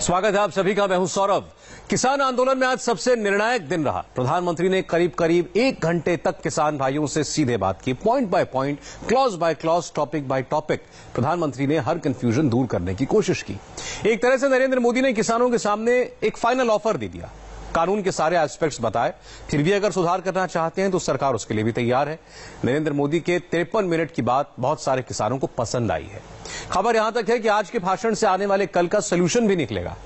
स्वागत है आप सभी का। मैं हूं सौरभ। किसान आंदोलन में आज सबसे निर्णायक दिन रहा। प्रधानमंत्री ने करीब करीब 1 घंटे तक किसान भाइयों से सीधे बात की, point by point, clause by clause, topic by topic. प्रधानमंत्री ने हर कंफ्यूजन दूर करने की कोशिश की। एक तरह से नरेंद्र मोदी ने किसानों के सामने एक फाइनल ऑफर दे दिया। कानून के सारे एस्पेक्ट्स बताए, फिर भी अगर सुधार करना चाहते हैं तो सरकार उसके लिए भी तैयार है। नरेंद्र मोदी के 53 मिनट की बात बहुत सारे किसानों को पसंद आई है। खबर यहां तक है कि आज के भाषण से आने वाले कल का सोल्यूशन भी निकलेगा।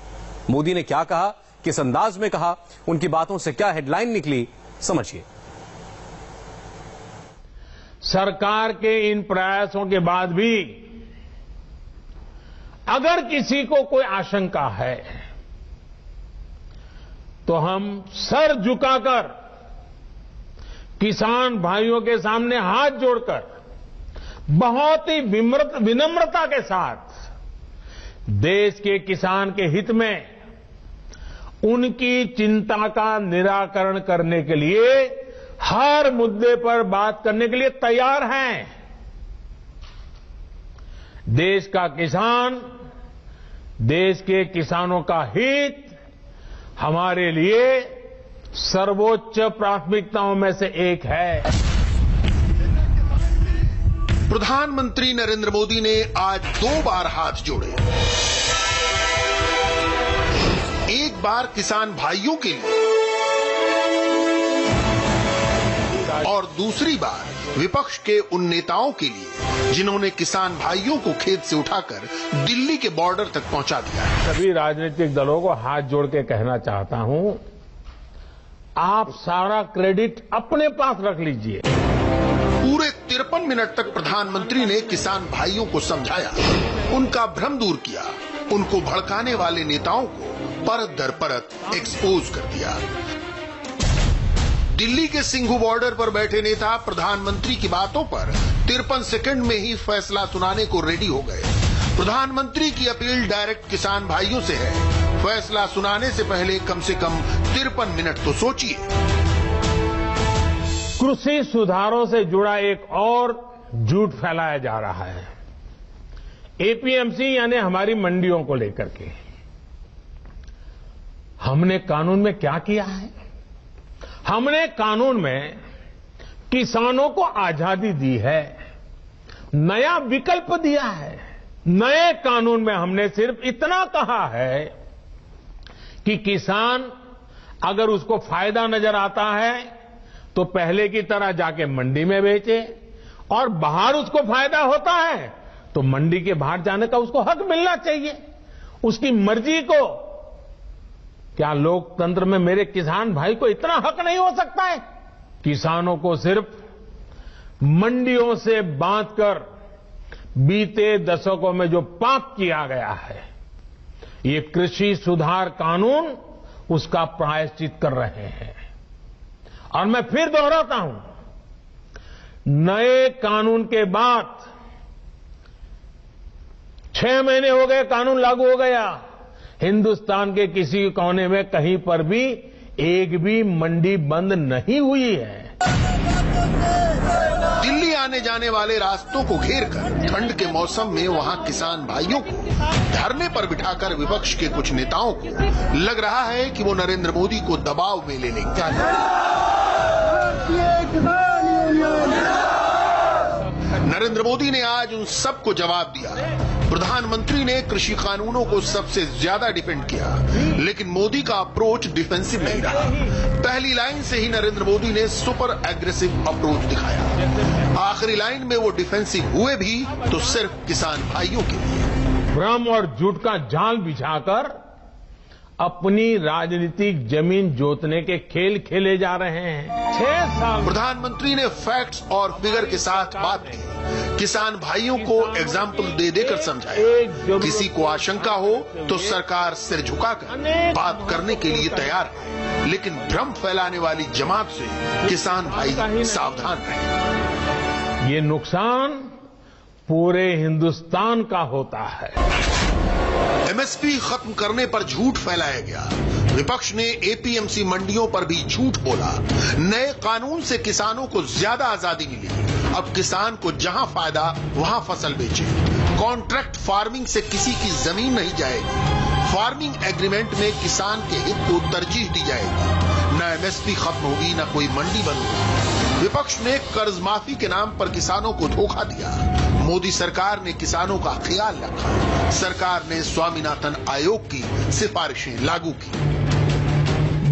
मोदी ने क्या कहा, किस अंदाज में कहा, उनकी बातों से क्या हेडलाइन निकली, समझिए। सरकार के इन प्रयासों के बाद भी अगर किसी को कोई आशंका है तो हम सर झुकाकर किसान भाइयों के सामने हाथ जोड़कर बहुत ही विनम्रता के साथ देश के किसान के हित में उनकी चिंता का निराकरण करने के लिए हर मुद्दे पर बात करने के लिए तैयार हैं। देश का किसान, देश के किसानों का हित हमारे लिए सर्वोच्च प्राथमिकताओं में से एक है। प्रधानमंत्री नरेंद्र मोदी ने आज 2 बार हाथ जोड़े। एक बार किसान भाइयों के लिए और दूसरी बार विपक्ष के उन नेताओं के लिए जिन्होंने किसान भाइयों को खेत से उठाकर दिल्ली के बॉर्डर तक पहुंचा दिया है। सभी राजनीतिक दलों को हाथ जोड़ के कहना चाहता हूं, आप सारा क्रेडिट अपने पास रख लीजिए। पूरे 53 मिनट तक प्रधानमंत्री ने किसान भाइयों को समझाया, उनका भ्रम दूर किया, उनको भड़काने वाले नेताओं को परत दर परत एक्सपोज कर दिया। दिल्ली के सिंघू बॉर्डर पर बैठे नेता प्रधानमंत्री की बातों पर 53 सेकंड में ही फैसला सुनाने को रेडी हो गए। प्रधानमंत्री की अपील डायरेक्ट किसान भाइयों से है, फैसला सुनाने से पहले कम से कम 53 मिनट तो सोचिए। कृषि सुधारों से जुड़ा एक और झूठ फैलाया जा रहा है। एपीएमसी यानी हमारी मंडियों को लेकर के हमने कानून में क्या किया है? हमने कानून में किसानों को आजादी दी है, नया विकल्प दिया है। नए कानून में हमने सिर्फ इतना कहा है कि किसान अगर उसको फायदा नजर आता है तो पहले की तरह जाके मंडी में बेचे, और बाहर उसको फायदा होता है तो मंडी के बाहर जाने का उसको हक मिलना चाहिए, उसकी मर्जी को। क्या लोकतंत्र में मेरे किसान भाई को इतना हक नहीं हो सकता है? किसानों को सिर्फ मंडियों से बांधकर बीते दशकों में जो पाप किया गया है, ये कृषि सुधार कानून उसका प्रायश्चित कर रहे हैं। और मैं फिर दोहराता हूं, नए कानून के बाद 6 महीने हो गए, कानून लागू हो गया, हिंदुस्तान के किसी कोने में कहीं पर भी एक भी मंडी बंद नहीं हुई है। दिल्ली आने जाने वाले रास्तों को घेरकर ठंड के मौसम में वहां किसान भाइयों को धरने पर बिठाकर विपक्ष के कुछ नेताओं को लग रहा है कि वो नरेंद्र मोदी को दबाव में ले लेंगे। नरेंद्र मोदी ने आज उन सबको जवाब दिया। प्रधानमंत्री ने कृषि कानूनों को सबसे ज्यादा डिफेंड किया, लेकिन मोदी का अप्रोच डिफेंसिव नहीं रहा। पहली लाइन से ही नरेंद्र मोदी ने सुपर एग्रेसिव अप्रोच दिखाया। आखिरी लाइन में वो डिफेंसिव हुए भी तो सिर्फ किसान भाइयों के लिए। भ्रम और झूठ का जाल बिछाकर अपनी राजनीतिक जमीन जोतने के खेल खेले जा रहे हैं। 6 साल प्रधानमंत्री ने फैक्ट्स और फिगर के साथ बात की, किसान भाइयों को एग्जाम्पल दे देकर समझाया। किसी को आशंका हो तो सरकार सिर झुकाकर बात करने के लिए तैयार है, लेकिन भ्रम फैलाने वाली जमात से किसान भाई सावधान रहे। ये नुकसान पूरे हिंदुस्तान का होता है। एमएसपी खत्म करने पर झूठ फैलाया गया। विपक्ष ने एपीएमसी मंडियों पर भी झूठ बोला। नए कानून से किसानों को ज्यादा आजादी मिली। अब किसान को जहां फायदा वहां फसल बेचे। कॉन्ट्रैक्ट फार्मिंग से किसी की जमीन नहीं जाएगी। फार्मिंग एग्रीमेंट में किसान के हित को तरजीह दी जाएगी, न एमएसपी खत्म होगी, न कोई मंडी बंद होगी। विपक्ष ने कर्ज माफी के नाम पर किसानों को धोखा दिया। मोदी सरकार ने किसानों का ख्याल रखा। सरकार ने स्वामीनाथन आयोग की सिफारिशें लागू की।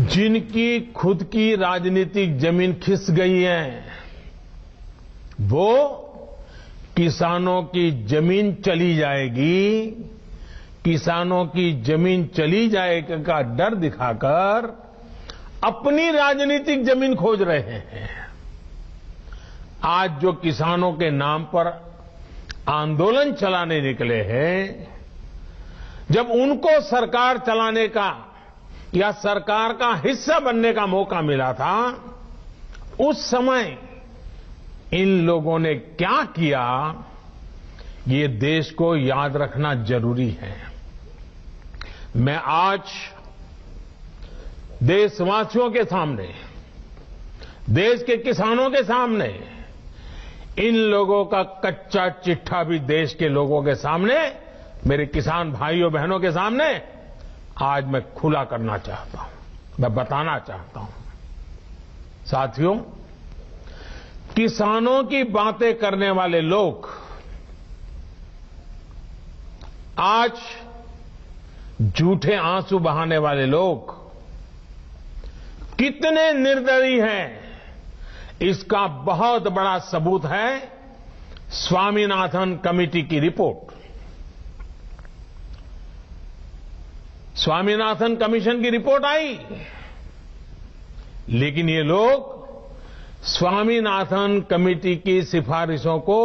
जिनकी खुद की राजनीतिक जमीन खिस गई है, वो किसानों की जमीन चली जाएगी, किसानों की जमीन चली जाएगी का डर दिखाकर अपनी राजनीतिक जमीन खोज रहे हैं। आज जो किसानों के नाम पर आंदोलन चलाने निकले हैं, जब उनको सरकार चलाने का या सरकार का हिस्सा बनने का मौका मिला था, उस समय इन लोगों ने क्या किया, ये देश को याद रखना जरूरी है। मैं आज देशवासियों के सामने, देश के किसानों के सामने, इन लोगों का कच्चा चिट्ठा भी देश के लोगों के सामने, मेरे किसान भाइयों बहनों के सामने आज मैं खुला करना चाहता हूं, मैं बताना चाहता हूं। साथियों, किसानों की बातें करने वाले लोग आज झूठे आंसू बहाने वाले लोग कितने निर्दयी हैं, इसका बहुत बड़ा सबूत है स्वामीनाथन कमेटी की रिपोर्ट। स्वामीनाथन कमीशन की रिपोर्ट आई, लेकिन ये लोग स्वामीनाथन कमेटी की सिफारिशों को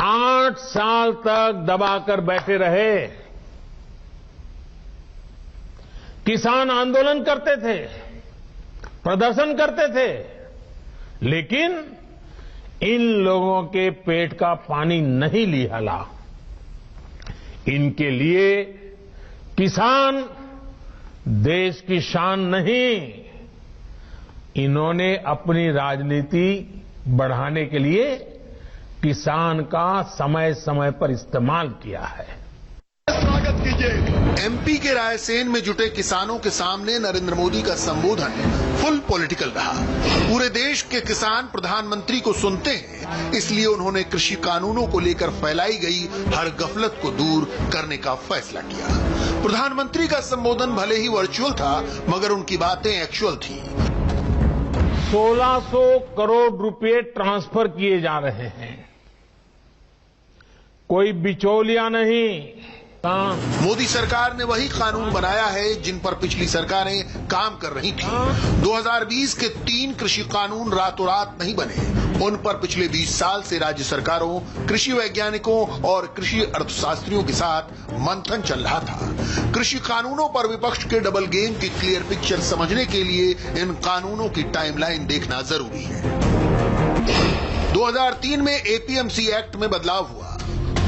8 साल तक दबाकर बैठे रहे। किसान आंदोलन करते थे, प्रदर्शन करते थे, लेकिन इन लोगों के पेट का पानी नहीं लिहला। इनके लिए किसान देश की शान नहीं, इन्होंने अपनी राजनीति बढ़ाने के लिए किसान का समय समय पर इस्तेमाल किया है। स्वागत कीजिए। एमपी के रायसेन में जुटे किसानों के सामने नरेंद्र मोदी का संबोधन फुल पॉलिटिकल रहा। पूरे देश के किसान प्रधानमंत्री को सुनते हैं, इसलिए उन्होंने कृषि कानूनों को लेकर फैलाई गई हर गफलत को दूर करने का फैसला किया। प्रधानमंत्री का संबोधन भले ही वर्चुअल था, मगर उनकी बातें एक्चुअल थी। 1600 करोड़ रुपए ट्रांसफर किए जा रहे हैं, कोई बिचौलिया नहीं। मोदी सरकार ने वही कानून बनाया है जिन पर पिछली सरकारें काम कर रही थी। 2020 के 3 कृषि कानून रातों रात नहीं बने, उन पर पिछले 20 साल से राज्य सरकारों, कृषि वैज्ञानिकों और कृषि अर्थशास्त्रियों के साथ मंथन चल रहा था। कृषि कानूनों पर विपक्ष के डबल गेम की क्लियर पिक्चर समझने के लिए इन कानूनों की टाइमलाइन देखना जरूरी है। 2003 में एपीएमसी एक्ट में बदलाव हुआ।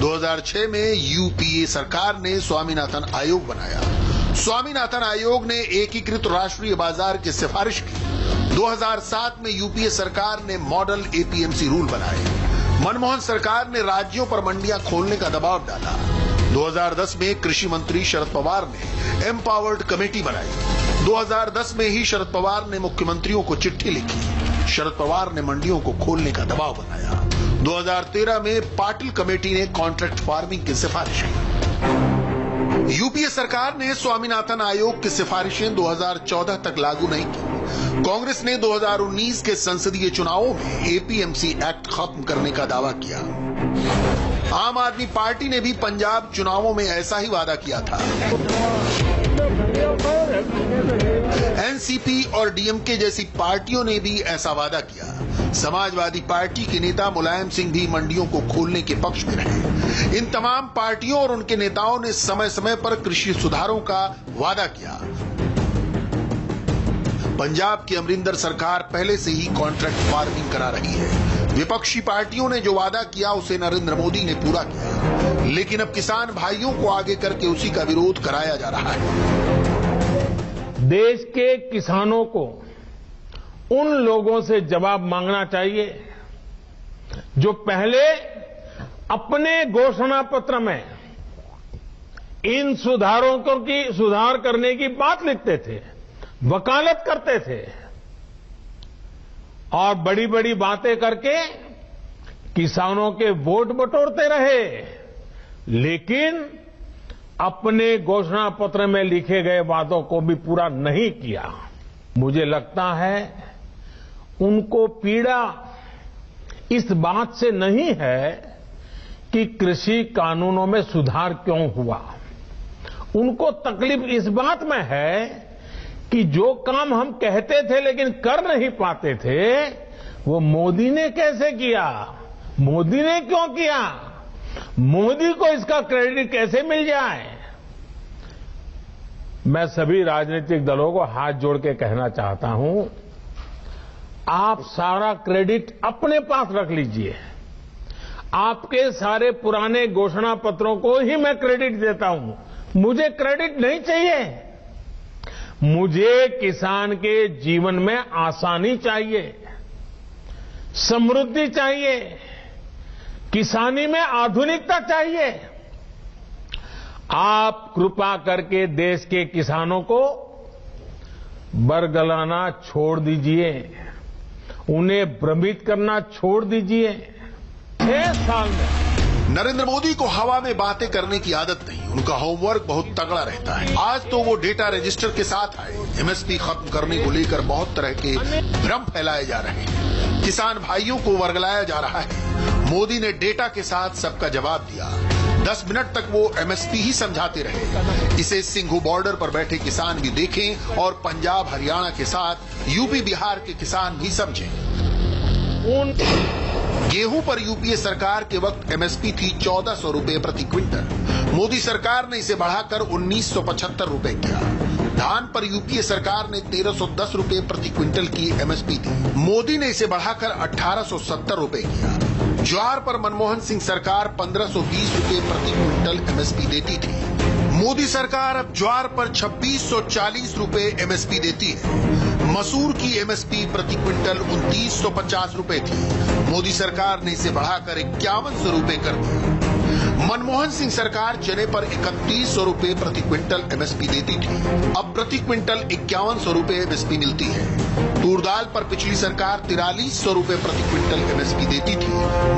2006 में यूपीए सरकार ने स्वामीनाथन आयोग बनाया। स्वामीनाथन आयोग ने एकीकृत राष्ट्रीय बाजार की सिफारिश की। 2007 में यूपीए सरकार ने मॉडल एपीएमसी रूल बनाए। मनमोहन सरकार ने राज्यों पर मंडियां खोलने का दबाव डाला। 2010 में कृषि मंत्री शरद पवार ने एम्पावर्ड कमेटी बनाई। 2010 में ही शरद पवार ने मुख्यमंत्रियों को चिट्ठी लिखी। शरद पवार ने मंडियों को खोलने का दबाव बनाया। 2013 में पाटिल कमेटी ने कॉन्ट्रैक्ट फार्मिंग की सिफारिश की। यूपीए सरकार ने स्वामीनाथन आयोग की सिफारिशें 2014 तक लागू नहीं की। कांग्रेस ने 2019 के संसदीय चुनावों में एपीएमसी एक्ट खत्म करने का दावा किया। आम आदमी पार्टी ने भी पंजाब चुनावों में ऐसा ही वादा किया था। एनसीपी और डीएमके जैसी पार्टियों ने भी ऐसा वादा किया। समाजवादी पार्टी के नेता मुलायम सिंह भी मंडियों को खोलने के पक्ष में रहे। इन तमाम पार्टियों और उनके नेताओं ने समय समय पर कृषि सुधारों का वादा किया। पंजाब की अमरिंदर सरकार पहले से ही कॉन्ट्रैक्ट फार्मिंग करा रही है। विपक्षी पार्टियों ने जो वादा किया उसे नरेंद्र मोदी ने पूरा किया, लेकिन अब किसान भाइयों को आगे करके उसी का विरोध कराया जा रहा है। देश के किसानों को उन लोगों से जवाब मांगना चाहिए जो पहले अपने घोषणा पत्र में इन सुधार करने की बात लिखते थे, वकालत करते थे और बड़ी बड़ी बातें करके किसानों के वोट बटोरते रहे, लेकिन अपने घोषणा पत्र में लिखे गए वादों को भी पूरा नहीं किया। मुझे लगता है उनको पीड़ा इस बात से नहीं है कि कृषि कानूनों में सुधार क्यों हुआ, उनको तकलीफ इस बात में है कि जो काम हम कहते थे लेकिन कर नहीं पाते थे, वो मोदी ने कैसे किया, मोदी ने क्यों किया, मोदी को इसका क्रेडिट कैसे मिल जाए। मैं सभी राजनीतिक दलों को हाथ जोड़ के कहना चाहता हूं, आप सारा क्रेडिट अपने पास रख लीजिए। आपके सारे पुराने घोषणा पत्रों को ही मैं क्रेडिट देता हूं, मुझे क्रेडिट नहीं चाहिए। मुझे किसान के जीवन में आसानी चाहिए, समृद्धि चाहिए, किसानी में आधुनिकता चाहिए। आप कृपा करके देश के किसानों को बरगलाना छोड़ दीजिए, उन्हें भ्रमित करना छोड़ दीजिए। 6 साल में नरेंद्र मोदी को हवा में बातें करने की आदत नहीं, उनका होमवर्क बहुत तगड़ा रहता है। आज तो वो डेटा रजिस्टर के साथ आए। एमएसपी खत्म करने को लेकर बहुत तरह के भ्रम फैलाए जा रहे हैं, किसान भाइयों को वर्गलाया जा रहा है। मोदी ने डेटा के साथ सबका जवाब दिया। 10 मिनट तक वो एमएसपी ही समझाते रहे। इसे सिंघू बॉर्डर पर बैठे किसान भी देखें और पंजाब हरियाणा के साथ यूपी बिहार के किसान भी समझें। गेहूं पर यूपीए सरकार के वक्त एमएसपी थी 1400 रुपए प्रति क्विंटल। मोदी सरकार ने इसे बढ़ाकर 1975 रुपए किया। धान पर यूपीए सरकार ने 1310 रुपए प्रति क्विंटल की एमएसपी दी, मोदी ने इसे बढ़ाकर 1870 रुपए किया। ज्वार पर मनमोहन सिंह सरकार 1520 रुपए प्रति क्विंटल एमएसपी देती थी। मोदी सरकार अब ज्वार पर 2640 रुपए एमएसपी देती है। मसूर की एमएसपी प्रति क्विंटल 2950 रुपए थी, मोदी सरकार ने इसे बढ़ाकर 5100 रुपए कर दिया। मनमोहन सिंह सरकार चने पर 3100 रुपए प्रति क्विंटल एमएसपी देती थी, अब प्रति क्विंटल 5100 रुपए एमएसपी मिलती है। तूर दाल पर पिछली सरकार 4300 रुपए प्रति क्विंटल एमएसपी देती थी,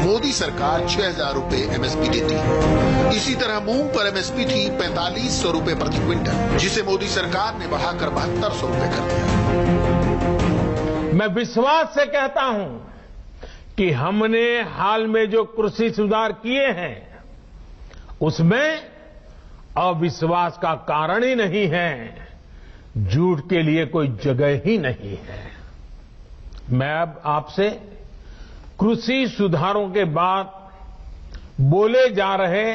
मोदी सरकार 6000 रुपए एमएसपी देती है। इसी तरह मूंग पर एमएसपी थी 4500 रुपए प्रति क्विंटल, जिसे मोदी सरकार ने बढ़ाकर 7200 रुपए कर दिया। मैं विश्वास से कहता हूं कि हमने हाल में जो कृषि सुधार किए हैं उसमें अविश्वास का कारण ही नहीं है, झूठ के लिए कोई जगह ही नहीं है। मैं अब आपसे कृषि सुधारों के बाद बोले जा रहे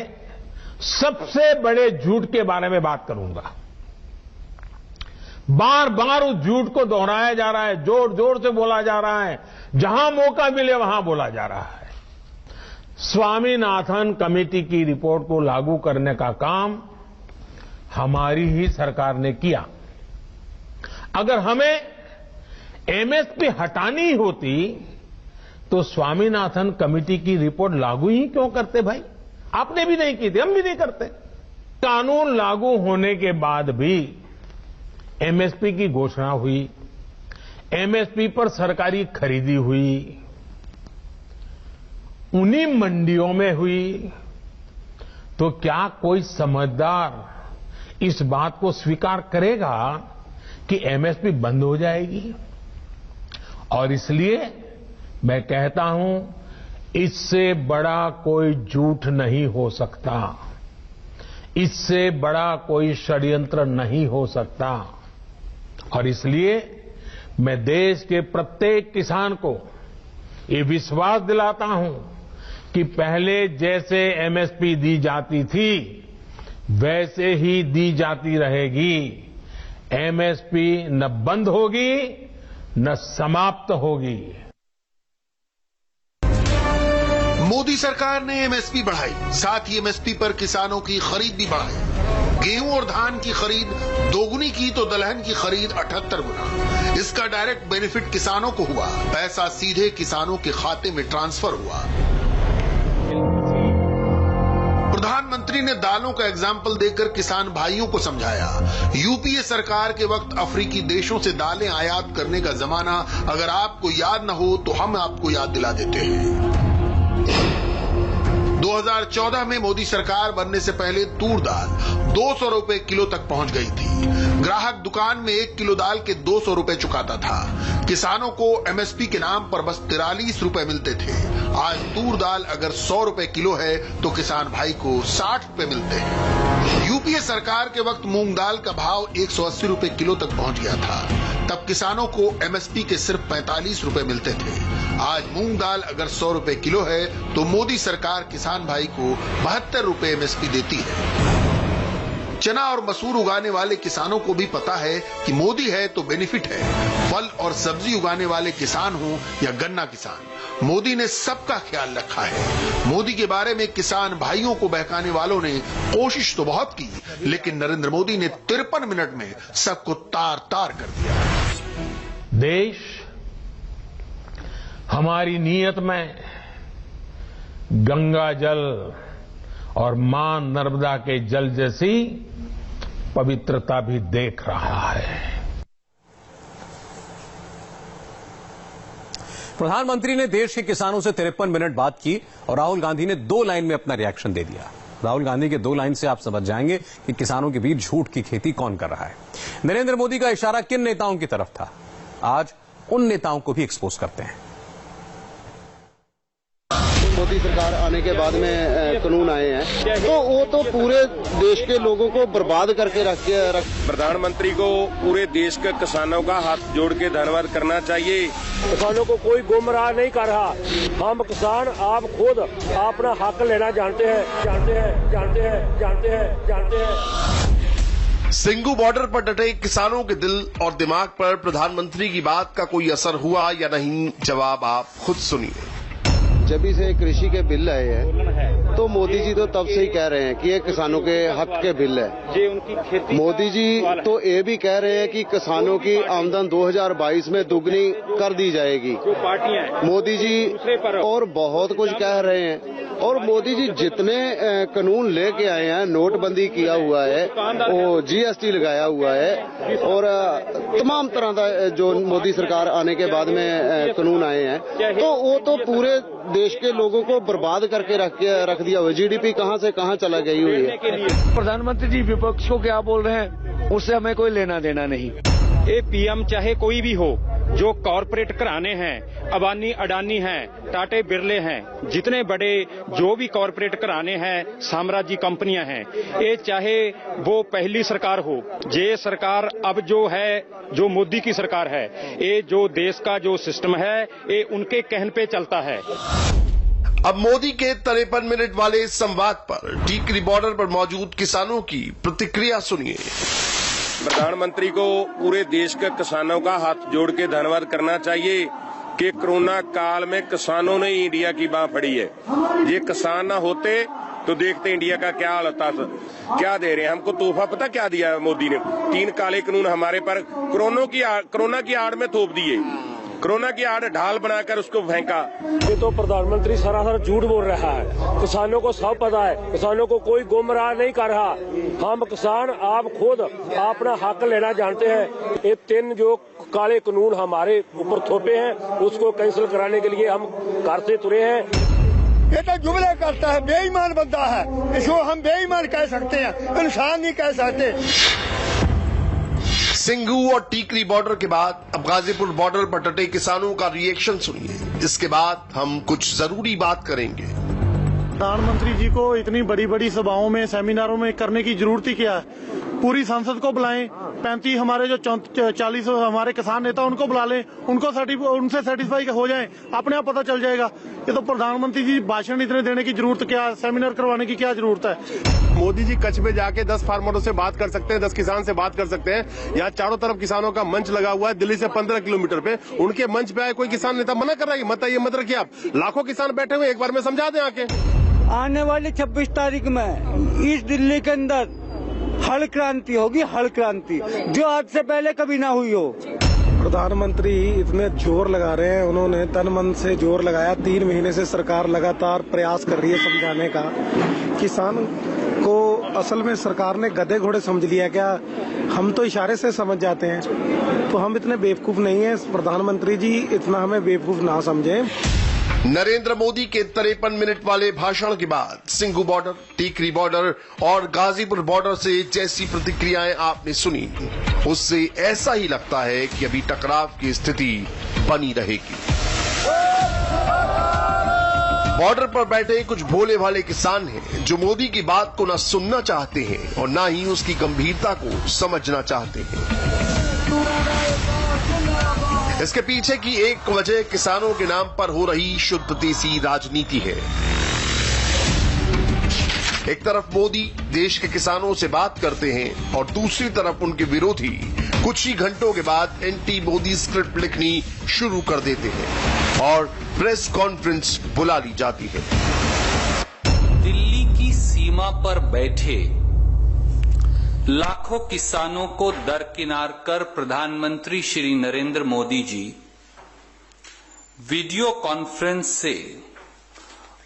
सबसे बड़े झूठ के बारे में बात करूंगा। बार बार उस झूठ को दोहराया जा रहा है, जोर जोर से बोला जा रहा है, जहां मौका मिले वहां बोला जा रहा है। स्वामीनाथन कमेटी की रिपोर्ट को लागू करने का काम हमारी ही सरकार ने किया। अगर हमें एमएसपी हटानी होती तो स्वामीनाथन कमेटी की रिपोर्ट लागू ही क्यों करते भाई? आपने भी नहीं की थी, हम भी नहीं करते। कानून लागू होने के बाद भी एमएसपी की घोषणा हुई, एमएसपी पर सरकारी खरीदी हुई, उन्हीं मंडियों में हुई, तो क्या कोई समझदार इस बात को स्वीकार करेगा कि एमएसपी बंद हो जाएगी? और इसलिए मैं कहता हूं, इससे बड़ा कोई झूठ नहीं हो सकता, इससे बड़ा कोई षड्यंत्र नहीं हो सकता। और इसलिए मैं देश के प्रत्येक किसान को ये विश्वास दिलाता हूं कि पहले जैसे एमएसपी दी जाती थी वैसे ही दी जाती रहेगी। एमएसपी न बंद होगी न समाप्त होगी। मोदी सरकार ने एमएसपी बढ़ाई, साथ ही एमएसपी पर किसानों की खरीद भी बढ़ाई। गेहूं और धान की खरीद दोगुनी की तो दलहन की खरीद 78 गुना। इसका डायरेक्ट बेनिफिट किसानों को हुआ, पैसा सीधे किसानों के खाते में ट्रांसफर हुआ। प्रधानमंत्री प्रधानमंत्री ने दालों का एग्जाम्पल देकर किसान भाइयों को समझाया। यूपीए सरकार के वक्त अफ्रीकी देशों से दालें आयात करने का जमाना अगर आपको याद न हो तो हम आपको याद दिला देते हैं। 2014 में मोदी सरकार बनने से पहले तूर दाल 200 रुपए किलो तक पहुंच गई थी। ग्राहक दुकान में 1 किलो दाल के 200 रुपए चुकाता था। किसानों को एमएसपी के नाम पर बस 43 रुपए मिलते थे। आज तूर दाल अगर 100 रुपए किलो है तो किसान भाई को 60 रुपए मिलते हैं। यूपीए सरकार के वक्त मूंग दाल का भाव 180 रुपए किलो तक पहुंच गया था। तब किसानों को एमएसपी के सिर्फ 45 रुपए मिलते थे। आज मूंग दाल अगर 100 रुपए किलो है तो मोदी सरकार किसान भाई को 72 रुपए एमएसपी देती है। चना और मसूर उगाने वाले किसानों को भी पता है कि मोदी है तो बेनिफिट है। फल और सब्जी उगाने वाले किसान हो या गन्ना किसान, मोदी ने सबका ख्याल रखा है। मोदी के बारे में किसान भाइयों को बहकाने वालों ने कोशिश तो बहुत की, लेकिन नरेंद्र मोदी ने 53 मिनट में सबको तार तार कर दिया। देश हमारी नीयत में गंगा जल और मां नर्मदा के जल जैसी पवित्रता भी देख रहा है। प्रधानमंत्री ने देश के किसानों से 53 मिनट बात की और राहुल गांधी ने 2 लाइन में अपना रिएक्शन दे दिया। राहुल गांधी के 2 लाइन से आप समझ जाएंगे कि किसानों के बीच झूठ की खेती कौन कर रहा है। नरेंद्र मोदी का इशारा किन नेताओं की तरफ था, आज उन नेताओं को भी एक्सपोज करते हैं। मोदी सरकार आने के बाद में कानून आए हैं तो वो तो पूरे देश के लोगों को बर्बाद करके रख। प्रधानमंत्री को पूरे देश के किसानों का हाथ जोड़ के धन्यवाद करना चाहिए। किसानों को कोई गुमराह नहीं कर रहा। हम किसान आप खुद अपना हक लेना जानते हैं। सिंगू बॉर्डर पर डटे किसानों के दिल और दिमाग पर प्रधानमंत्री की बात का कोई असर हुआ या नहीं, जवाब आप खुद सुनिए। जब से कृषि के बिल आए हैं तो मोदी जी तो तब से ही कह रहे हैं कि ये किसानों के हक के बिल है। मोदी जी तो ये भी कह रहे हैं कि किसानों की आमदन 2022 में दुगनी कर दी जाएगी। मोदी जी और बहुत कुछ कह रहे हैं। और मोदी जी जितने कानून लेके आए हैं, नोटबंदी किया हुआ है, वो जीएसटी लगाया हुआ है और तमाम तरह का जो मोदी सरकार आने के बाद में कानून आए हैं तो वो तो पूरे देश के लोगों को बर्बाद करके रख दिया हुआ। जीडीपी कहां से कहां चला गई हुई है। प्रधानमंत्री जी विपक्ष को क्या बोल रहे हैं, उससे हमें कोई लेना देना नहीं। ये पीएम चाहे कोई भी हो, जो कॉरपोरेट घराने हैं, अबानी अडानी हैं, टाटे बिरले हैं, जितने बड़े जो भी कॉरपोरेट घराने हैं, साम्राज्य कंपनियां हैं, ये चाहे वो पहली सरकार हो, ये सरकार अब जो है, जो मोदी की सरकार है, ये जो देश का जो सिस्टम है, ये उनके कहने पे चलता है। अब मोदी के 53 मिनट वाले संवाद पर टीकरी बॉर्डर पर मौजूद किसानों की प्रतिक्रिया सुनिए। प्रधानमंत्री को पूरे देश के किसानों का हाथ जोड़ के धन्यवाद करना चाहिए कि कोरोना काल में किसानों ने इंडिया की बांह फड़ी है। ये किसान ना होते तो देखते इंडिया का क्या हाल होता। क्या दे रहे हैं हमको तोहफा, पता क्या दिया मोदी ने? 3 काले कानून हमारे पर कोरोना की आड़ में थोप दिए। कोरोना की आड़ ढाल बनाकर उसको फेंका। ये तो प्रधानमंत्री सरासर झूठ बोल रहा है। किसानों को सब पता है, किसानों को कोई गुमराह नहीं कर रहा। हम किसान आप खुद अपना हक लेना जानते हैं। ये 3 जो काले कानून हमारे ऊपर थोपे हैं उसको कैंसिल कराने के लिए हम घर से तुरे हैं। ये तो जुमले करता है, बेईमान बंदा है। इसको हम बेईमान कह सकते हैं, इंसान नहीं कह सकते। सिंगू और टीकरी बॉर्डर के बाद अब गाजीपुर बॉर्डर पर डटे किसानों का रिएक्शन सुनिए। इसके बाद हम कुछ जरूरी बात करेंगे। प्रधानमंत्री जी को इतनी बड़ी बड़ी सभाओं में, सेमिनारों में करने की जरूरत ही क्या है? पूरी संसद को बुलाएं, 35 हमारे जो 40 हमारे किसान नेता उनको बुला लें, उनसे सेटिस्फाई हो जाएं, अपने आप पता चल जाएगा। ये तो प्रधानमंत्री जी भाषण इतने देने की जरूरत क्या, सेमिनार करवाने की क्या जरूरत है? मोदी जी कच्छ में जाके 10 फार्मरों से बात कर सकते हैं, 10 किसान से बात कर सकते हैं। यहाँ चारों तरफ किसानों का मंच लगा हुआ है, दिल्ली से 15 किलोमीटर पे। उनके मंच पे आए कोई किसान नेता मना कर रहा है? मत आइए, मत रखिए। आप लाखों किसान बैठे हुए, एक बार में समझा दें आके। आने वाली 26 तारीख में इस दिल्ली के अंदर हल क्रांति होगी, हल क्रांति, जो आज से पहले कभी ना हुई हो। प्रधानमंत्री इतने जोर लगा रहे हैं, उन्होंने तन मन से जोर लगाया। 3 महीने से सरकार लगातार प्रयास कर रही है समझाने का। किसान को असल में सरकार ने गधे घोड़े समझ लिया क्या? हम तो इशारे से समझ जाते हैं, तो हम इतने बेवकूफ नहीं है। प्रधानमंत्री जी इतना हमें बेवकूफ ना समझें। नरेंद्र मोदी के 53 मिनट वाले भाषण के बाद सिंघू बॉर्डर, टीकरी बॉर्डर और गाजीपुर बॉर्डर से जैसी प्रतिक्रियाएं आपने सुनी, उससे ऐसा ही लगता है कि अभी टकराव की स्थिति बनी रहेगी। बॉर्डर पर बैठे कुछ भोले भाले किसान हैं जो मोदी की बात को न सुनना चाहते हैं और न ही उसकी गंभीरता को समझना चाहते हैं। इसके पीछे की एक वजह किसानों के नाम पर हो रही शुद्ध देसी राजनीति है। एक तरफ मोदी देश के किसानों से बात करते हैं और दूसरी तरफ उनके विरोधी कुछ ही घंटों के बाद एंटी मोदी स्क्रिप्ट लिखनी शुरू कर देते हैं और प्रेस कॉन्फ्रेंस बुला ली जाती है। दिल्ली की सीमा पर बैठे लाखों किसानों को दरकिनार कर प्रधानमंत्री श्री नरेंद्र मोदी जी वीडियो कॉन्फ्रेंस से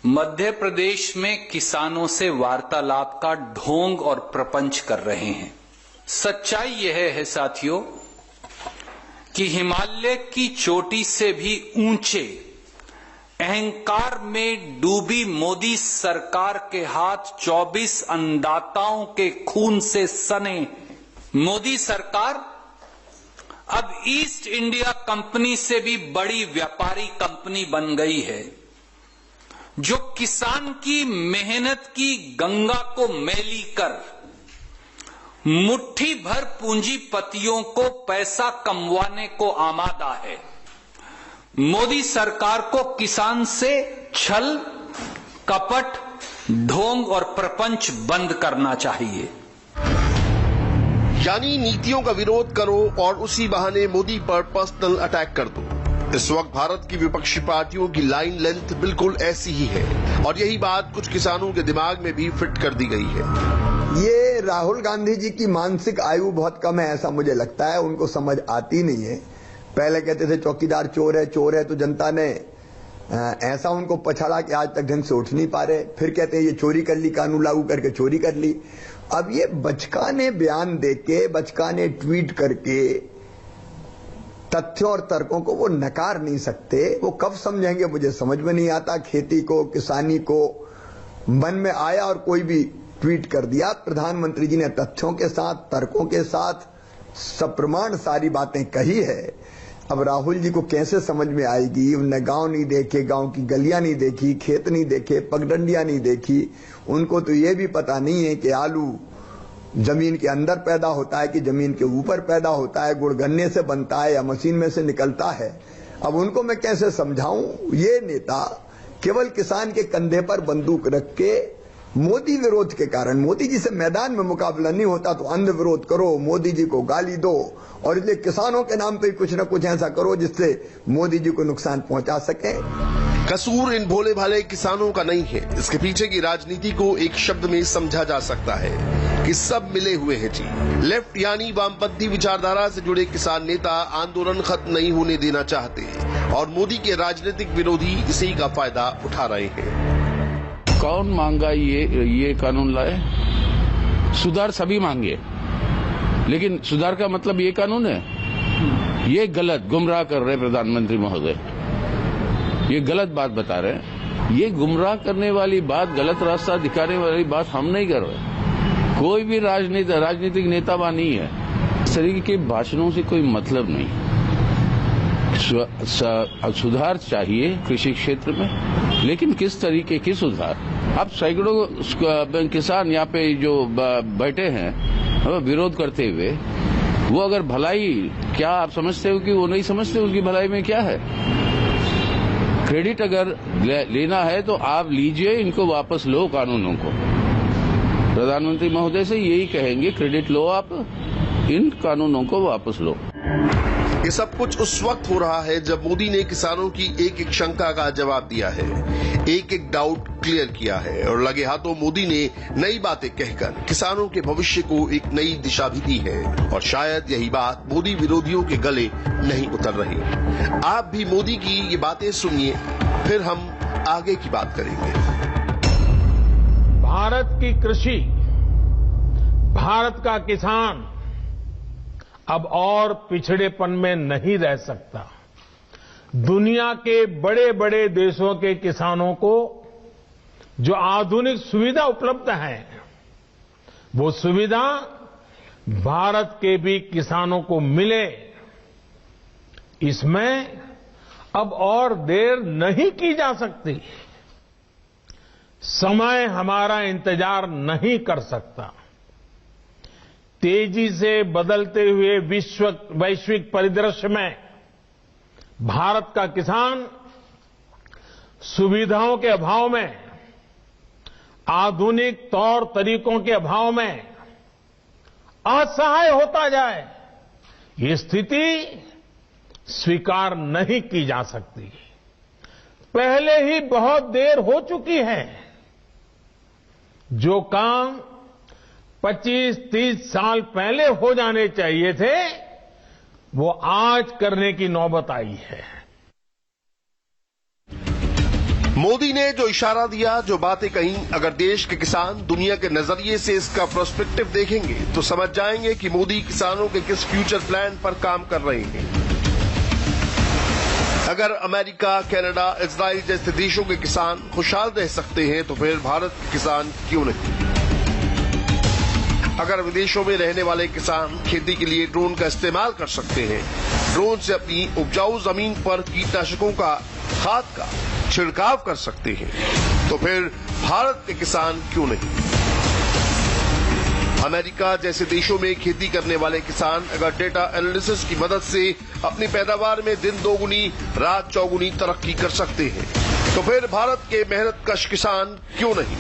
मध्य प्रदेश में किसानों से वार्तालाप का ढोंग और प्रपंच कर रहे हैं। सच्चाई यह है साथियों कि हिमालय की चोटी से भी ऊंचे अहंकार में डूबी मोदी सरकार के हाथ 24 अन्नदाताओं के खून से सने मोदी सरकार अब ईस्ट इंडिया कंपनी से भी बड़ी व्यापारी कंपनी बन गई है, जो किसान की मेहनत की गंगा को मैली कर मुट्ठी भर पूंजीपतियों को पैसा कमवाने को आमादा है। मोदी सरकार को किसान से छल, कपट, ढोंग और प्रपंच बंद करना चाहिए। यानी नीतियों का विरोध करो और उसी बहाने मोदी पर पर्सनल अटैक कर दो। इस वक्त भारत की विपक्षी पार्टियों की लाइन लेंथ बिल्कुल ऐसी ही है और यही बात कुछ किसानों के दिमाग में भी फिट कर दी गई है। ये राहुल गांधी जी की मानसिक आयु बहुत कम है, ऐसा मुझे लगता है। उनको समझ आती नहीं है। पहले कहते थे चौकीदार चोर है, तो जनता ने ऐसा उनको पछाड़ा कि आज तक ढंग से उठ नहीं पा रहे। फिर कहते हैं ये चोरी कर ली, कानून लागू करके चोरी कर ली। अब ये बचकाने बयान देके, बचकाने ट्वीट करके तथ्यों और तर्कों को वो नकार नहीं सकते। वो कब समझेंगे मुझे समझ में नहीं आता। खेती को, किसानी को मन में आया और कोई भी ट्वीट कर दिया। प्रधानमंत्री जी ने तथ्यों के साथ, तर्कों के साथ सप्रमाण सारी बातें कही है। अब राहुल जी को कैसे समझ में आएगी? उनने गांव नहीं देखे, गांव की गलियां नहीं देखी, खेत नहीं देखे, पगडंडियां नहीं देखी। उनको तो ये भी पता नहीं है कि आलू जमीन के अंदर पैदा होता है कि जमीन के ऊपर पैदा होता है, गुड़ गन्ने से बनता है या मशीन में से निकलता है। अब उनको मैं कैसे समझाऊं? ये नेता केवल किसान के कंधे पर बंदूक रख के मोदी विरोध के कारण, मोदी जी से मैदान में मुकाबला नहीं होता तो अंध विरोध करो, मोदी जी को गाली दो और इसलिए किसानों के नाम पे कुछ न कुछ ऐसा करो जिससे मोदी जी को नुकसान पहुंचा सके। कसूर इन भोले भाले किसानों का नहीं है। इसके पीछे की राजनीति को एक शब्द में समझा जा सकता है कि सब मिले हुए हैं जी। लेफ्ट यानी वामपंथी विचारधारा से जुड़े किसान नेता आंदोलन खत्म नहीं होने देना चाहते और मोदी के राजनीतिक विरोधी इसी का फायदा उठा रहे हैं। कौन मांगा ये कानून लाए? सुधार सभी मांगे, लेकिन सुधार का मतलब ये कानून है? ये गलत, गुमराह कर रहे प्रधानमंत्री महोदय, ये गलत बात बता रहे हैं। ये गुमराह करने वाली बात, गलत रास्ता दिखाने वाली बात हम नहीं कर रहे। कोई भी राजनीतिक नेता नहीं है। इस तरीके के भाषणों से कोई मतलब नहीं। सुधार चाहिए कृषि क्षेत्र में, लेकिन किस तरीके की सुधार? अब सैकड़ों किसान यहाँ पे जो बैठे हैं विरोध करते हुए, वो अगर भलाई, क्या आप समझते हो कि वो नहीं समझते उनकी भलाई में क्या है? क्रेडिट अगर लेना है तो आप लीजिए, इनको वापस लो कानूनों को। प्रधानमंत्री महोदय से यही कहेंगे, क्रेडिट लो, आप इन कानूनों को वापस लो। ये सब कुछ उस वक्त हो रहा है जब मोदी ने किसानों की एक एक शंका का जवाब दिया है, एक एक डाउट क्लियर किया है और लगे हाथों मोदी ने नई बातें कहकर किसानों के भविष्य को एक नई दिशा भी दी है। और शायद यही बात मोदी विरोधियों के गले नहीं उतर रही। आप भी मोदी की ये बातें सुनिए, फिर हम आगे की बात करेंगे। भारत की कृषि, भारत का किसान अब और पिछड़ेपन में नहीं रह सकता। दुनिया के बड़े बड़े देशों के किसानों को जो आधुनिक सुविधा उपलब्ध है, वो सुविधा भारत के भी किसानों को मिले, इसमें अब और देर नहीं की जा सकती। समय हमारा इंतजार नहीं कर सकता। तेजी से बदलते हुए वैश्विक परिदृश्य में भारत का किसान सुविधाओं के अभाव में, आधुनिक तौर तरीकों के अभाव में असहाय होता जाए, ये स्थिति स्वीकार नहीं की जा सकती। पहले ही बहुत देर हो चुकी है। जो काम 25-30 साल पहले हो जाने चाहिए थे, वो आज करने की नौबत आई है। मोदी ने जो इशारा दिया, जो बातें कही, अगर देश के किसान दुनिया के नजरिए से इसका पर्सपेक्टिव देखेंगे तो समझ जाएंगे कि मोदी किसानों के किस फ्यूचर प्लान पर काम कर रहे हैं। अगर अमेरिका, कनाडा, इजराइल जैसे देशों के किसान खुशहाल रह सकते हैं तो फिर भारत के किसान क्यों नहीं? अगर विदेशों में रहने वाले किसान खेती के लिए ड्रोन का इस्तेमाल कर सकते हैं, ड्रोन से अपनी उपजाऊ जमीन पर कीटनाशकों का, खाद का छिड़काव कर सकते हैं, तो फिर भारत के किसान क्यों नहीं? अमेरिका जैसे देशों में खेती करने वाले किसान अगर डेटा एनालिसिस की मदद से अपनी पैदावार में दिन दोगुनी रात चौगुनी तरक्की कर सकते हैं, तो फिर भारत के मेहनतकश किसान क्यों नहीं?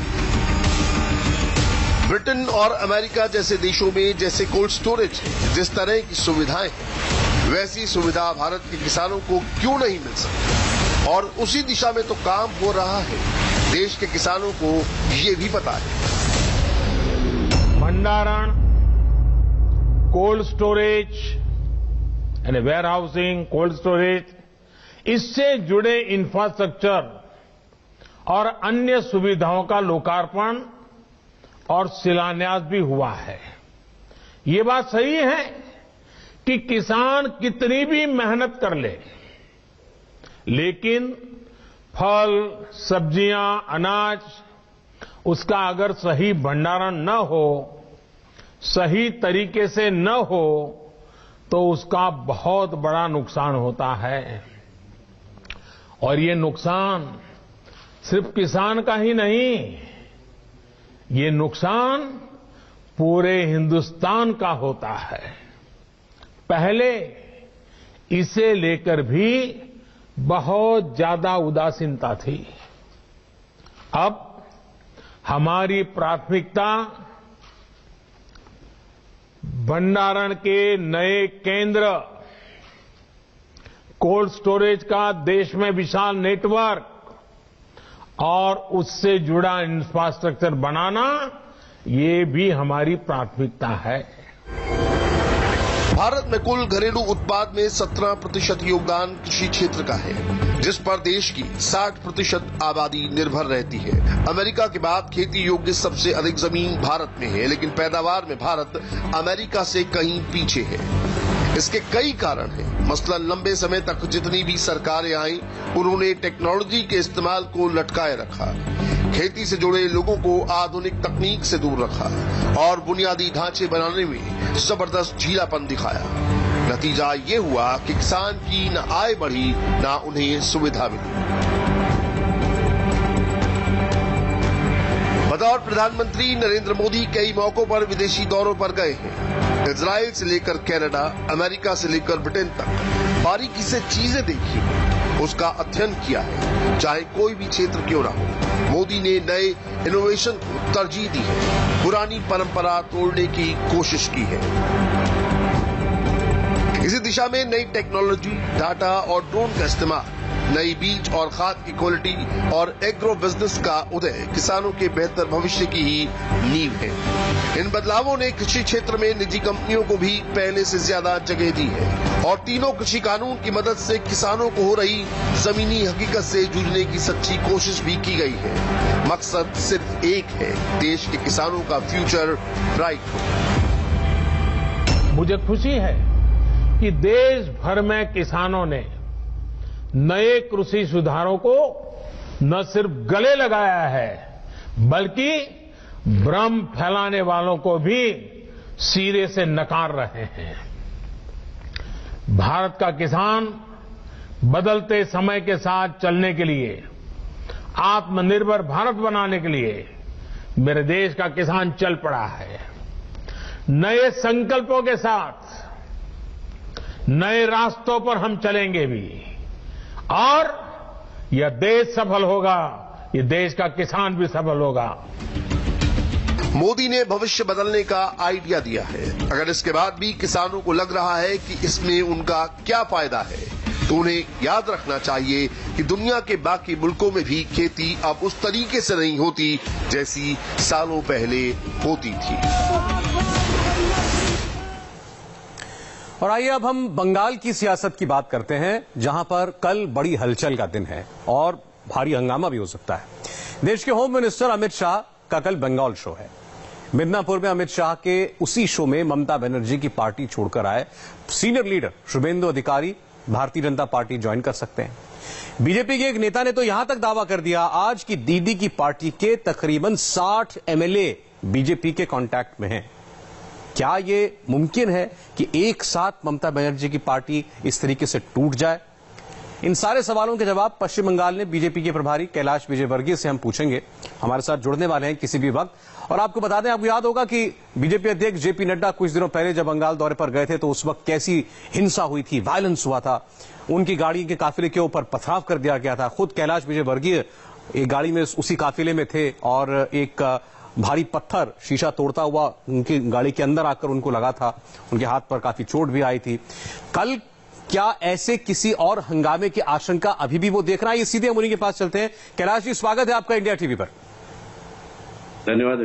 ब्रिटेन और अमेरिका जैसे देशों में जैसे कोल्ड स्टोरेज है, जिस तरह की सुविधाएं हैं, वैसी सुविधा भारत के किसानों को क्यों नहीं मिल सकती? और उसी दिशा में तो काम हो रहा है। देश के किसानों को ये भी पता है। भंडारण, कोल्ड स्टोरेज यानी वेयर हाउसिंग, कोल्ड स्टोरेज, इससे जुड़े इंफ्रास्ट्रक्चर और अन्य सुविधाओं का लोकार्पण और शिलान्यास भी हुआ है। ये बात सही है कि किसान कितनी भी मेहनत कर ले, लेकिन फल, सब्जियां, अनाज, उसका अगर सही भंडारण न हो, सही तरीके से न हो, तो उसका बहुत बड़ा नुकसान होता है। और ये नुकसान सिर्फ किसान का ही नहीं, ये नुकसान पूरे हिंदुस्तान का होता है। पहले इसे लेकर भी बहुत ज्यादा उदासीनता थी। अब हमारी प्राथमिकता भंडारण के नए केंद्र, कोल्ड स्टोरेज का देश में विशाल नेटवर्क और उससे जुड़ा इंफ्रास्ट्रक्चर बनाना, ये भी हमारी प्राथमिकता है। भारत में कुल घरेलू उत्पाद में 17% योगदान कृषि क्षेत्र का है, जिस पर देश की 60% आबादी निर्भर रहती है। अमेरिका के बाद खेती योग्य सबसे अधिक जमीन भारत में है, लेकिन पैदावार में भारत अमेरिका से कहीं पीछे है। इसके कई कारण हैं। मसलन लंबे समय तक जितनी भी सरकारें आईं, उन्होंने टेक्नोलॉजी के इस्तेमाल को लटकाए रखा, खेती से जुड़े लोगों को आधुनिक तकनीक से दूर रखा और बुनियादी ढांचे बनाने में जबरदस्त ढीलापन दिखाया। नतीजा ये हुआ कि किसान की न आय बढ़ी, न उन्हें सुविधा मिली। बतौर प्रधानमंत्री नरेंद्र मोदी कई मौकों पर विदेशी दौरों पर गए हैं। इजराइल से लेकर कनाडा, अमेरिका से लेकर ब्रिटेन तक बारीकी से चीजें देखी, उसका अध्ययन किया है। चाहे कोई भी क्षेत्र क्यों ना हो, मोदी ने नए इनोवेशन को तरजीह दी है, पुरानी परंपरा तोड़ने की कोशिश की है। इसी दिशा में नई टेक्नोलॉजी, डाटा और ड्रोन का इस्तेमाल, नई बीज और खाद की क्वालिटी और एग्रो बिजनेस का उदय किसानों के बेहतर भविष्य की ही नींव है। इन बदलावों ने कृषि क्षेत्र में निजी कंपनियों को भी पहले से ज्यादा जगह दी है और तीनों कृषि कानून की मदद से किसानों को हो रही जमीनी हकीकत से जूझने की सच्ची कोशिश भी की गई है। मकसद सिर्फ एक है, देश के किसानों का फ्यूचर ब्राइट हो। मुझे खुशी है कि देश भर में किसानों ने नए कृषि सुधारों को न सिर्फ गले लगाया है, बल्कि भ्रम फैलाने वालों को भी सिरे से नकार रहे हैं। भारत का किसान बदलते समय के साथ चलने के लिए, आत्मनिर्भर भारत बनाने के लिए मेरे देश का किसान चल पड़ा है। नए संकल्पों के साथ नए रास्तों पर हम चलेंगे भी और यह देश सफल होगा, ये देश का किसान भी सफल होगा। मोदी ने भविष्य बदलने का आइडिया दिया है। अगर इसके बाद भी किसानों को लग रहा है कि इसमें उनका क्या फायदा है, तो उन्हें याद रखना चाहिए कि दुनिया के बाकी मुल्कों में भी खेती अब उस तरीके से नहीं होती जैसी सालों पहले होती थी। और आइए अब हम बंगाल की सियासत की बात करते हैं, जहां पर कल बड़ी हलचल का दिन है और भारी हंगामा भी हो सकता है। देश के होम मिनिस्टर अमित शाह का कल बंगाल शो है। मिदनापुर में अमित शाह के उसी शो में ममता बनर्जी की पार्टी छोड़कर आए सीनियर लीडर शुभेंदु अधिकारी भारतीय जनता पार्टी ज्वाइन कर सकते हैं। बीजेपी के एक नेता ने तो यहां तक दावा कर दिया आज की दीदी की पार्टी के तकरीबन 60 एमएलए बीजेपी के कांटेक्ट में हैं। क्या ये मुमकिन है कि एक साथ ममता बनर्जी की पार्टी इस तरीके से टूट जाए? इन सारे सवालों के जवाब पश्चिम बंगाल में बीजेपी के प्रभारी कैलाश विजयवर्गीय से हम पूछेंगे। हमारे साथ जुड़ने वाले हैं किसी भी वक्त। और आपको बता दें, आपको याद होगा कि बीजेपी अध्यक्ष जेपी नड्डा कुछ दिनों पहले जब बंगाल दौरे पर गए थे तो उस वक्त कैसी हिंसा हुई थी, वायलेंस हुआ था। उनकी गाड़ी के काफिले के ऊपर पथराव कर दिया गया था। खुद कैलाश विजयवर्गीय एक गाड़ी में उसी काफिले में थे और एक भारी पत्थर शीशा तोड़ता हुआ उनकी गाड़ी के अंदर आकर उनको लगा था। उनके हाथ पर काफी चोट भी आई थी। कल क्या ऐसे किसी और हंगामे की आशंका अभी भी वो देख रहा है? ये सीधे हम उन्हीं के पास चलते हैं। कैलाश जी, स्वागत है आपका इंडिया टीवी पर। धन्यवाद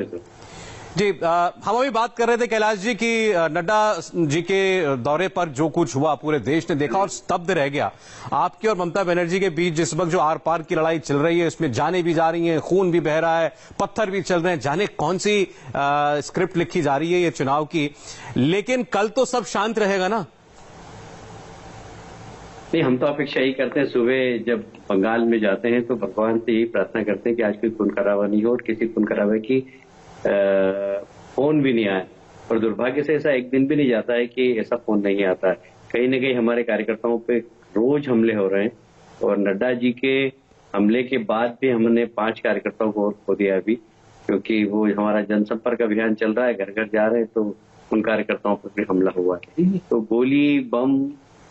जी। हम अभी बात कर रहे थे कैलाश जी की नड्डा जी के दौरे पर जो कुछ हुआ पूरे देश ने देखा और स्तब्ध रह गया। आपकी और ममता बनर्जी के बीच जिस वक्त जो आर पार की लड़ाई चल रही है, इसमें जाने भी जा रही हैं, खून भी बह रहा है, पत्थर भी चल रहे हैं, जाने कौन सी स्क्रिप्ट लिखी जा रही है ये चुनाव की। लेकिन कल तो सब शांत रहेगा ना? नहीं, हम तो अपेक्षा यही करते हैं, सुबह जब बंगाल में जाते हैं तो भगवान से यही प्रार्थना करते हैं कि आज कोई खून खराबा नहीं हो और किसी खून खराबे की फोन भी नहीं आए। और दुर्भाग्य से ऐसा एक दिन भी नहीं जाता है कि ऐसा फोन नहीं आता है। कहीं न कहीं हमारे कार्यकर्ताओं पे रोज हमले हो रहे हैं और नड्डा जी के हमले के बाद भी हमने 5 कार्यकर्ताओं को खो दिया अभी, क्योंकि वो हमारा जनसंपर्क अभियान चल रहा है, घर घर जा रहे हैं, तो उन कार्यकर्ताओं पर भी हमला हुआ है। तो गोली, बम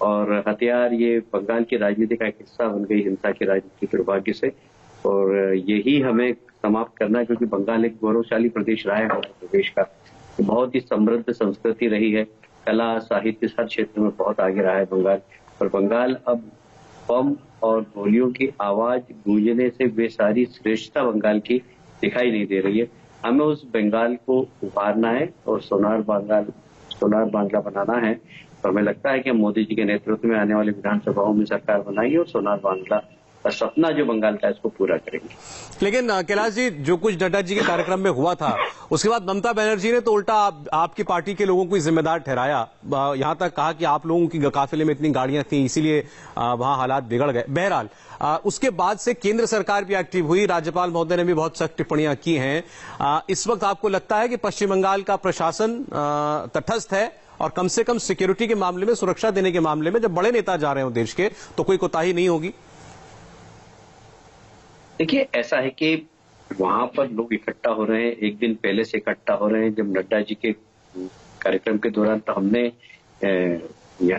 और हथियार ये बंगाल की राजनीति का एक हिस्सा बन गई, हिंसा की राजनीति दुर्भाग्य से। और यही हमें समाप्त करना है, क्योंकि बंगाल एक गौरवशाली प्रदेश रहा है हमारे प्रदेश का। बहुत ही समृद्ध संस्कृति रही है, कला, साहित्य, हर क्षेत्र में बहुत आगे रहा है बंगाल। और बंगाल अब बम और गोलियों की आवाज गूंजने से वे सारी श्रेष्ठता बंगाल की दिखाई नहीं दे रही है। हमें उस बंगाल को उभारना है और सोनार बांग्ला बनाना है। और हमें लगता है कि हम मोदी जी के नेतृत्व में आने वाली विधानसभाओं में सरकार बनाएंगे और सोनार बांग्ला का सपना जो बंगाल का है इसको पूरा करेंगे। लेकिन कैलाश जी, जो कुछ नड्डा जी के कार्यक्रम में हुआ था उसके बाद ममता बनर्जी ने तो उल्टा आपकी पार्टी के लोगों को जिम्मेदार ठहराया। यहां तक कहा कि आप लोगों की काफिले में इतनी गाड़ियां थी इसीलिए वहां हालात बिगड़ गए। बहरहाल उसके बाद से केंद्र सरकार भी एक्टिव हुई, राज्यपाल महोदय ने भी बहुत सख्त टिप्पणियां की हैं। इस वक्त आपको लगता है कि पश्चिम बंगाल का प्रशासन तटस्थ है और कम से कम सिक्योरिटी के मामले में, सुरक्षा देने के मामले में, जब बड़े नेता जा रहे हो देश के, तो कोई कोताही नहीं होगी? देखिए, ऐसा है कि वहां पर लोग इकट्ठा हो रहे हैं, एक दिन पहले से इकट्ठा हो रहे हैं। जब नड्डा जी के कार्यक्रम के दौरान तो हमने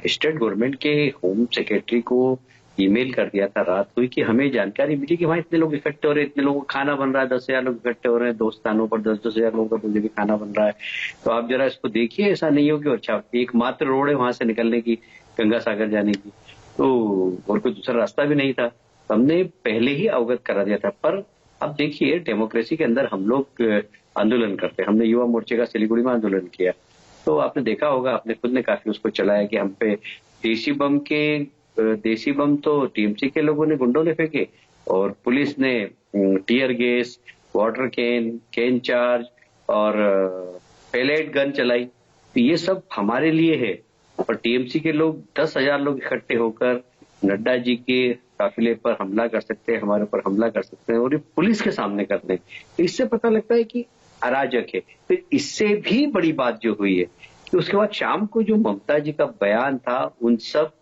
स्टेट गवर्नमेंट के होम सेक्रेटरी को ईमेल कर दिया था, रात हुई कि हमें जानकारी मिली कि वहां इतने लोग इकट्ठे हो रहे हैं, इतने लोगों का खाना बन रहा है, 10,000 लोग इकट्ठे हो रहे हैं, 2 स्थानों पर 10-10 हजार लोगों का भी खाना बन रहा है। तो आप जरा इसको देखिए, ऐसा नहीं हो कि अच्छा एकमात्र रोड है वहां से निकलने की, गंगा सागर जाने की, तो और कोई दूसरा रास्ता भी नहीं था। हमने पहले ही अवगत करा दिया था। पर अब देखिए, डेमोक्रेसी के अंदर हम लोग आंदोलन करते हैं। हमने युवा मोर्चे का सिलीगुड़ी में आंदोलन किया, तो आपने देखा होगा, आपने खुद ने काफी उसको चलाया कि हम पे देसी बम तो टीएमसी के लोगों ने, गुंडों ने फेंके, और पुलिस ने tear gas, water can charge और पेलेट गन चलाई। तो ये सब हमारे लिए है। और टीएमसी के लोग 10,000 लोग इकट्ठे होकर नड्डा जी के काफिले पर हमला कर सकते हैं, हमारे ऊपर हमला कर सकते हैं, और ये पुलिस के सामने करते हैं। तो इससे पता लगता है कि अराजक है। तो इससे भी बड़ी बात जो हुई है कि उसके बाद शाम को जो ममता जी का बयान था, उन सब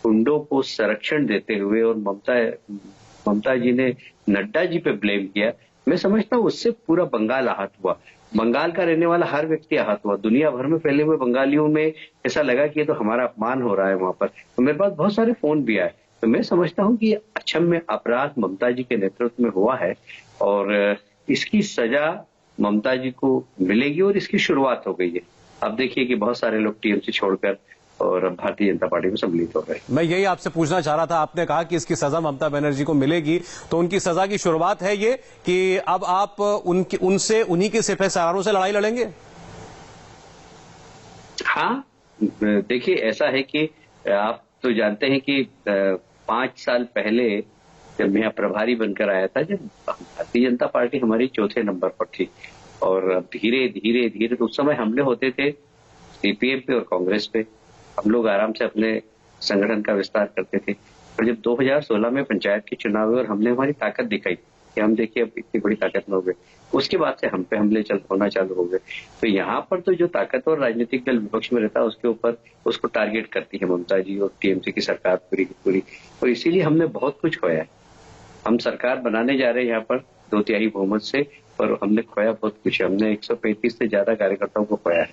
गुंडों को संरक्षण देते हुए, और ममता जी ने नड्डा जी पे ब्लेम किया। मैं समझता हूँ उससे पूरा बंगाल आहत हुआ। बंगाल का रहने वाला हर व्यक्ति आहत हुआ। दुनिया भर में फैले हुए बंगालियों में ऐसा लगा कि ये तो हमारा अपमान हो रहा है वहां पर। तो मेरे पास बहुत सारे फोन भी आए। तो मैं समझता हूँ कि अक्षम्य अपराध ममता जी के नेतृत्व में हुआ है, और इसकी सजा ममता जी को मिलेगी, और इसकी शुरुआत हो गई है। अब देखिए कि बहुत सारे लोग टीएमसी छोड़कर और भारतीय जनता पार्टी में सम्मिलित हो रहे हैं। मैं यही आपसे पूछना चाह रहा था। आपने कहा कि इसकी सजा ममता बनर्जी को मिलेगी, तो उनकी सजा की शुरुआत है ये कि अब आप उन्हीं के सिपह सलारों से लड़ाई लड़ेंगे? हाँ, देखिए, ऐसा है कि आप तो जानते हैं कि 5 साल पहले जब मैं प्रभारी बनकर आया था, जब भारतीय जनता पार्टी हमारी चौथे नंबर पर थी, और धीरे धीरे तो उस समय हमले होते थे सीपीएम पे और कांग्रेस पे। हम लोग आराम से अपने संगठन का विस्तार करते थे। और जब 2016 में पंचायत के चुनाव हुए और हमने हमारी ताकत दिखाई कि हम देखिए अब इतनी बड़ी ताकत में हो गए, उसके बाद से हम पे हमले होना चालू हो गए। तो यहाँ पर तो जो ताकतवर राजनीतिक दल विपक्ष में रहता है, उसके ऊपर उसको टारगेट करती है ममता जी और टीएमसी की सरकार पूरी की पूरी। और इसीलिए हमने बहुत कुछ खोया है। हम सरकार बनाने जा रहे हैं यहाँ पर 2/3 बहुमत से, पर हमने खोया बहुत कुछ है। हमने 135 से ज्यादा कार्यकर्ताओं को खोया है,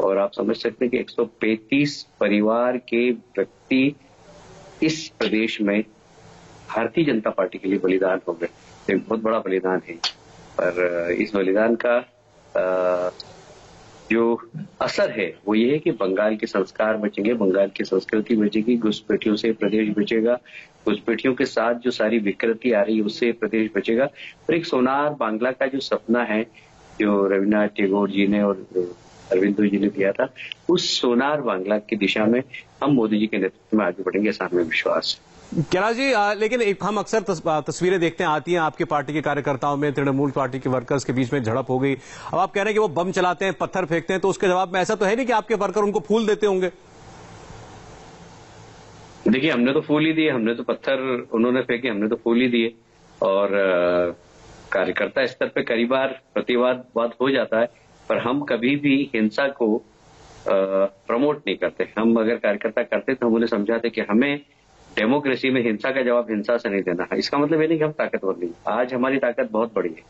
और आप समझ सकते हैं कि 135 परिवार के व्यक्ति इस प्रदेश में भारतीय जनता पार्टी के लिए बलिदान हो गए। एक बहुत बड़ा बलिदान है, पर इस बलिदान का जो असर है वो ये है कि बंगाल के संस्कार बचेंगे, बंगाल की संस्कृति बचेगी, घुसपैठियों से प्रदेश बचेगा, घुसपैठियों के साथ जो सारी विकृति आ रही है उससे प्रदेश बचेगा। और एक सोनार बांग्ला का जो सपना है, जो रविन्द्रनाथ टैगोर जी ने और अरविंदो जी ने दिया था, उस सोनार बांग्ला की दिशा में हम मोदी जी के नेतृत्व में आगे बढ़ेंगे, ऐसा हमें विश्वास है। कैलाश जी, लेकिन हम अक्सर तस्वीरें देखते हैं, आती हैं आपके पार्टी के कार्यकर्ताओं में, तृणमूल पार्टी के वर्कर्स के बीच में झड़प हो गई। अब आप कह रहे हैं कि वो बम चलाते हैं, पत्थर फेंकते हैं, तो उसके जवाब में ऐसा तो है नहीं कि आपके वर्कर उनको फूल देते होंगे? देखिए, हमने तो फूल ही दिए, हमने तो पत्थर उन्होंने फेंके, हमने तो फूल ही दिए। और कार्यकर्ता स्तर पे कई बार प्रतिवाद हो जाता है, पर हम कभी भी हिंसा को प्रमोट नहीं करते। हम अगर कार्यकर्ता करते तो हम उन्हें समझाते कि हमें डेमोक्रेसी में हिंसा का जवाब हिंसा से नहीं देना है। इसका मतलब ये नहीं कि हम ताकतवर नहीं। आज हमारी ताकत बहुत बड़ी है।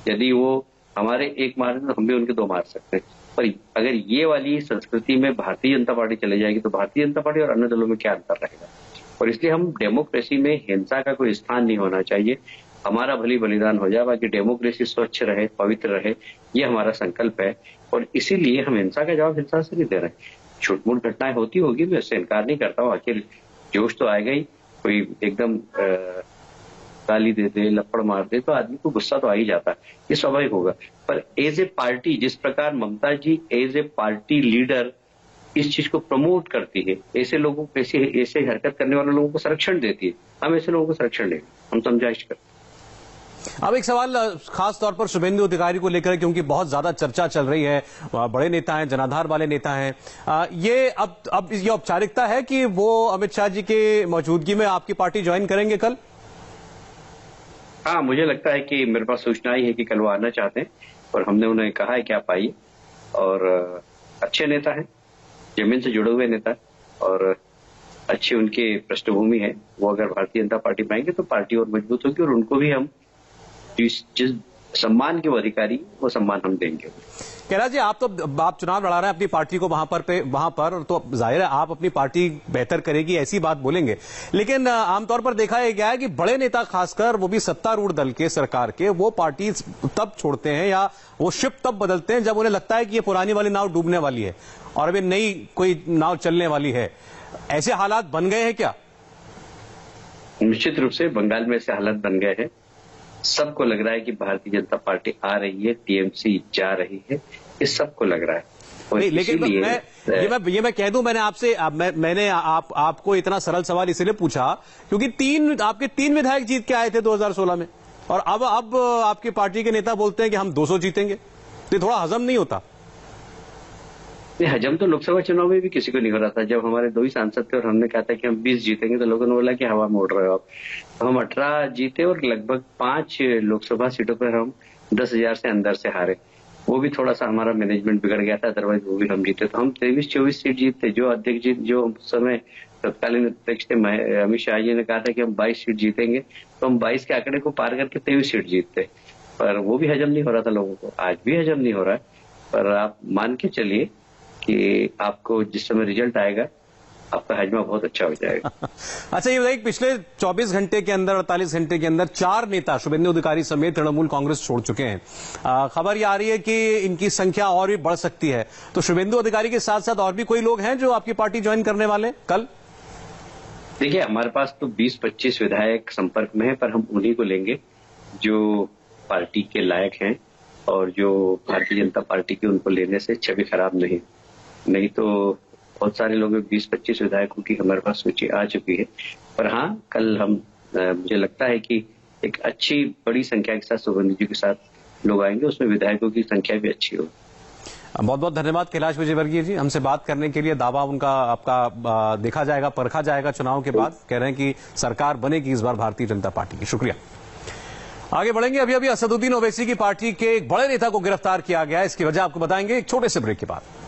यदि वो हमारे एक मारे तो हम भी उनके 2 मार सकते हैं। पर अगर ये वाली संस्कृति में भारतीय जनता पार्टी चले जाएगी तो भारतीय जनता पार्टी और अन्य दलों में क्या अंतर रहेगा? और इसलिए हम डेमोक्रेसी में हिंसा का कोई स्थान नहीं होना चाहिए। हमारा भली बलिदान हो जाए, बाकी डेमोक्रेसी स्वच्छ रहे, पवित्र रहे, ये हमारा संकल्प है। और इसीलिए हम हिंसा का जवाब हिंसा से नहीं दे रहे। छूट-मूट घटनाएं होती होगी, मैं उससे इनकार नहीं करता हूँ। आखिर जोश तो आएगा ही, कोई एकदम गाली दे दे, लपड़ मार दे तो आदमी को गुस्सा तो आ ही जाता है, ये स्वाभाविक होगा। पर एज ए पार्टी, जिस प्रकार ममता जी एज ए पार्टी लीडर इस चीज को प्रमोट करती है, ऐसे लोगों को, ऐसे हरकत करने वाले लोगों को संरक्षण देती है, हम ऐसे लोगों को संरक्षण देंगे, हम समझाइश करते। अब एक सवाल खास तौर पर शुभेंदु अधिकारी को लेकर, क्योंकि बहुत ज्यादा चर्चा चल रही है, बड़े नेता हैं, जनाधार वाले नेता हैं, ये अब ये औपचारिकता है कि वो अमित शाह जी के मौजूदगी में आपकी पार्टी ज्वाइन करेंगे कल? हाँ, मुझे लगता है कि मेरे पास सूचना आई है कि कल वो आना चाहते हैं, और हमने उन्हें कहा है कि आप आइए। और अच्छे नेता हैं, जमीन से जुड़े हुए नेता, और अच्छी उनकी पृष्ठभूमि है। वो अगर भारतीय जनता पार्टी में आएंगे तो पार्टी और मजबूत होगी, और उनको भी हम जिस सम्मान के वो अधिकारी, वो सम्मान हम देंगे। कैलाश जी, आप चुनाव लड़ा रहे हैं अपनी पार्टी को वहां पर, तो जाहिर है आप अपनी पार्टी बेहतर करेगी ऐसी बात बोलेंगे, लेकिन आमतौर पर देखा गया है कि बड़े नेता, खासकर वो भी सत्तारूढ़ दल के, सरकार के, वो पार्टी तब छोड़ते हैं या वो शिप तब बदलते हैं जब उन्हें लगता है कि ये पुरानी वाली नाव डूबने वाली है और अभी नई कोई नाव चलने वाली है। ऐसे हालात बन गए हैं क्या? निश्चित रूप से बंगाल में ऐसे हालात बन गए हैं। सबको लग रहा है कि भारतीय जनता पार्टी आ रही है, टीएमसी जा रही है, ये सबको लग रहा है। नहीं, लेकिन ये मैं कह दूं, मैंने आपसे मैंने आपको इतना सरल सवाल इसलिए पूछा क्योंकि आपके 3 विधायक जीत के आए थे 2016 में, और अब आपकी पार्टी के नेता बोलते हैं कि हम 200 जीतेंगे, तो थोड़ा हजम नहीं होता? हजम तो लोकसभा चुनाव में भी किसी को नहीं हो रहा था। जब हमारे 2 ही सांसद थे और हमने कहा था कि हम 20 जीतेंगे, तो लोगों ने बोला कि हवा में उड़ रहे हो आप। हम 18 जीते और लगभग 5 लोकसभा सीटों पर हम 10,000 से अंदर से हारे। वो भी थोड़ा सा हमारा मैनेजमेंट बिगड़ गया था, अदरवाइज वो भी हम जीते। तो हम 23-24 सीट जीतते। जो अध्यक्ष जी, जो उस समय तत्कालीन अध्यक्ष थे अमित शाह जी ने कहा था कि हम 22 सीट जीतेंगे, तो हम 22 के आंकड़े को पार करके 23 सीट जीतते। पर वो भी हजम नहीं हो रहा था लोगों को, आज भी हजम नहीं हो रहा है। पर आप मान के चलिए कि आपको जिस समय रिजल्ट आएगा, आपका हजमा बहुत अच्छा हो जाएगा। अच्छा, ये बताइए, पिछले 24 घंटे के अंदर, 48 घंटे के अंदर 4 नेता शुभेंदु अधिकारी समेत तृणमूल कांग्रेस छोड़ चुके हैं। खबर ये आ रही है कि इनकी संख्या और भी बढ़ सकती है, तो शुभेंदु अधिकारी के साथ साथ और भी कोई लोग हैं जो आपकी पार्टी ज्वाइन करने वाले कल? देखिए, हमारे पास तो 20-25 विधायक संपर्क में है, पर हम उन्हीं को लेंगे जो पार्टी के लायक हैं और जो भारतीय जनता पार्टी की, उनको लेने से छवि खराब नहीं तो बहुत सारे लोग, 20-25 विधायकों की हमारे पास सूची आ चुकी है। पर हाँ, कल हम मुझे लगता है कि एक अच्छी बड़ी संख्या के साथ शुभेंदु जी के साथ लोग आएंगे, उसमें विधायकों की संख्या भी अच्छी होगी। बहुत बहुत धन्यवाद कैलाश विजयवर्गीय जी, हमसे बात करने के लिए। दावा उनका आपका देखा जाएगा, परखा जाएगा चुनाव के बाद। कह रहे हैं कि सरकार बनेगी इस बार भारतीय जनता पार्टी की। शुक्रिया। आगे बढ़ेंगे। अभी असदुद्दीन ओवैसी की पार्टी के एक बड़े नेता को गिरफ्तार किया गया है, इसकी वजह आपको बताएंगे एक छोटे से ब्रेक के बाद।